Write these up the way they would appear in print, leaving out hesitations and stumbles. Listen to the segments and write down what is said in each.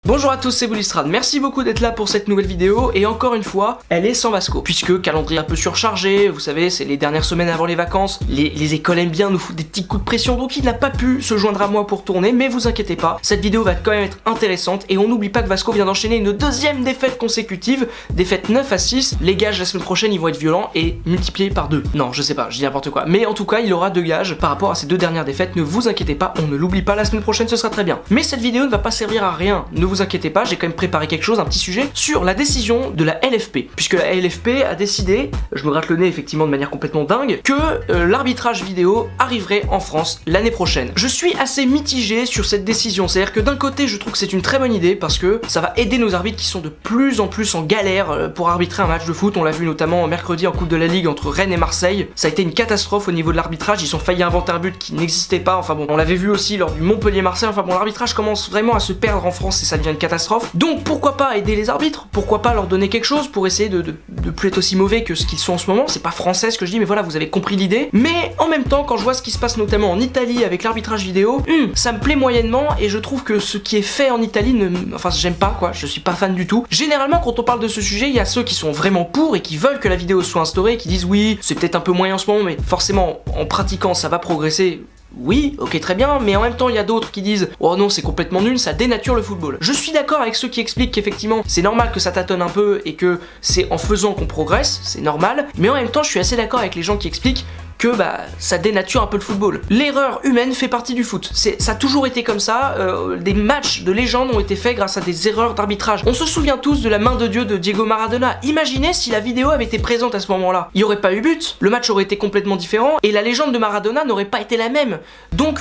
Bonjour à tous, c'est Boulistrade, merci beaucoup d'être là pour cette nouvelle vidéo et encore une fois, elle est sans Vasco puisque calendrier un peu surchargé, vous savez, c'est les dernières semaines avant les vacances, les écoles aiment bien nous foutre des petits coups de pression donc il n'a pas pu se joindre à moi pour tourner, mais vous inquiétez pas, cette vidéo va quand même être intéressante et on n'oublie pas que Vasco vient d'enchaîner une deuxième défaite consécutive, défaite 9-6, les gages la semaine prochaine ils vont être violents et multipliés par 2. Non, je sais pas, je dis n'importe quoi, mais en tout cas il aura 2 gages par rapport à ces deux dernières défaites, ne vous inquiétez pas, on ne l'oublie pas, la semaine prochaine ce sera très bien. Mais cette vidéo ne va pas servir à rien, ne vous inquiétez pas, j'ai quand même préparé quelque chose, un petit sujet sur la décision de la LFP, puisque la LFP a décidé, je me gratte le nez effectivement de manière complètement dingue, que l'arbitrage vidéo arriverait en France l'année prochaine. Je suis assez mitigé sur cette décision, c'est-à-dire que d'un côté je trouve que c'est une très bonne idée parce que ça va aider nos arbitres qui sont de plus en plus en galère pour arbitrer un match de foot, on l'a vu notamment mercredi en Coupe de la Ligue entre Rennes et Marseille, ça a été une catastrophe au niveau de l'arbitrage, ils ont failli inventer un but qui n'existait pas, enfin bon, on l'avait vu aussi lors du Montpellier-Marseille, enfin bon, l'arbitrage commence vraiment à se perdre en France et ça devient une catastrophe. Donc pourquoi pas aider les arbitres, pourquoi pas leur donner quelque chose pour essayer de plus être aussi mauvais que ce qu'ils sont en ce moment, c'est pas français ce que je dis mais voilà, vous avez compris l'idée. Mais en même temps quand je vois ce qui se passe notamment en Italie avec l'arbitrage vidéo, ça me plaît moyennement et je trouve que ce qui est fait en Italie, enfin j'aime pas quoi, je suis pas fan du tout. Généralement quand on parle de ce sujet, il y a ceux qui sont vraiment pour et qui veulent que la vidéo soit instaurée, qui disent oui, c'est peut-être un peu moyen en ce moment mais forcément en pratiquant ça va progresser. Oui, ok très bien, mais en même temps il y a d'autres qui disent oh non c'est complètement nul, ça dénature le football. Je suis d'accord avec ceux qui expliquent qu'effectivement c'est normal que ça tâtonne un peu et que c'est en faisant qu'on progresse, c'est normal, mais en même temps je suis assez d'accord avec les gens qui expliquent que bah ça dénature un peu le football. L'erreur humaine fait partie du foot. Ça a toujours été comme ça, des matchs de légende ont été faits grâce à des erreurs d'arbitrage. On se souvient tous de la main de Dieu de Diego Maradona. Imaginez si la vidéo avait été présente à ce moment-là. Il n'y aurait pas eu but, le match aurait été complètement différent et la légende de Maradona n'aurait pas été la même. Donc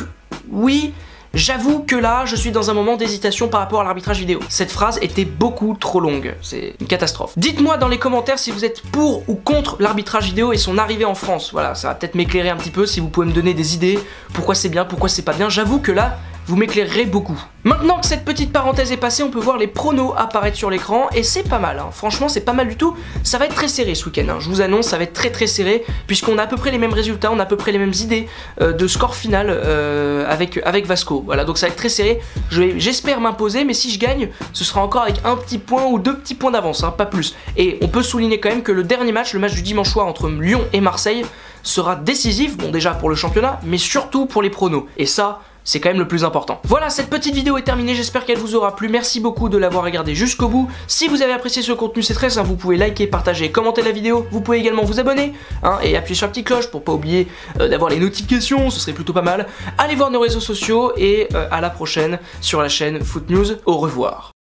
oui, j'avoue que là, je suis dans un moment d'hésitation par rapport à l'arbitrage vidéo. Cette phrase était beaucoup trop longue, c'est une catastrophe. Dites-moi dans les commentaires si vous êtes pour ou contre l'arbitrage vidéo et son arrivée en France. Voilà, ça va peut-être m'éclairer un petit peu si vous pouvez me donner des idées, pourquoi c'est bien, pourquoi c'est pas bien. J'avoue que là, vous m'éclairerez beaucoup. Maintenant que cette petite parenthèse est passée, on peut voir les pronos apparaître sur l'écran et c'est pas mal, hein. Franchement c'est pas mal du tout, ça va être très serré ce week-end, hein. Je vous annonce, ça va être très serré puisqu'on a à peu près les mêmes résultats, on a à peu près les mêmes idées de score final avec Vasco, voilà, donc ça va être très serré, j'espère m'imposer, mais si je gagne, ce sera encore avec un petit point ou 2 petits points d'avance, hein, pas plus. Et on peut souligner quand même que le dernier match, le match du dimanche soir entre Lyon et Marseille, sera décisif, bon déjà pour le championnat, mais surtout pour les pronos, et ça, c'est quand même le plus important. Voilà, cette petite vidéo est terminée, j'espère qu'elle vous aura plu, merci beaucoup de l'avoir regardée jusqu'au bout. Si vous avez apprécié ce contenu, c'est très simple, vous pouvez liker, partager, commenter la vidéo, vous pouvez également vous abonner, hein, et appuyer sur la petite cloche pour pas oublier d'avoir les notifications, ce serait plutôt pas mal. Allez voir nos réseaux sociaux, et à la prochaine sur la chaîne Foot News, au revoir.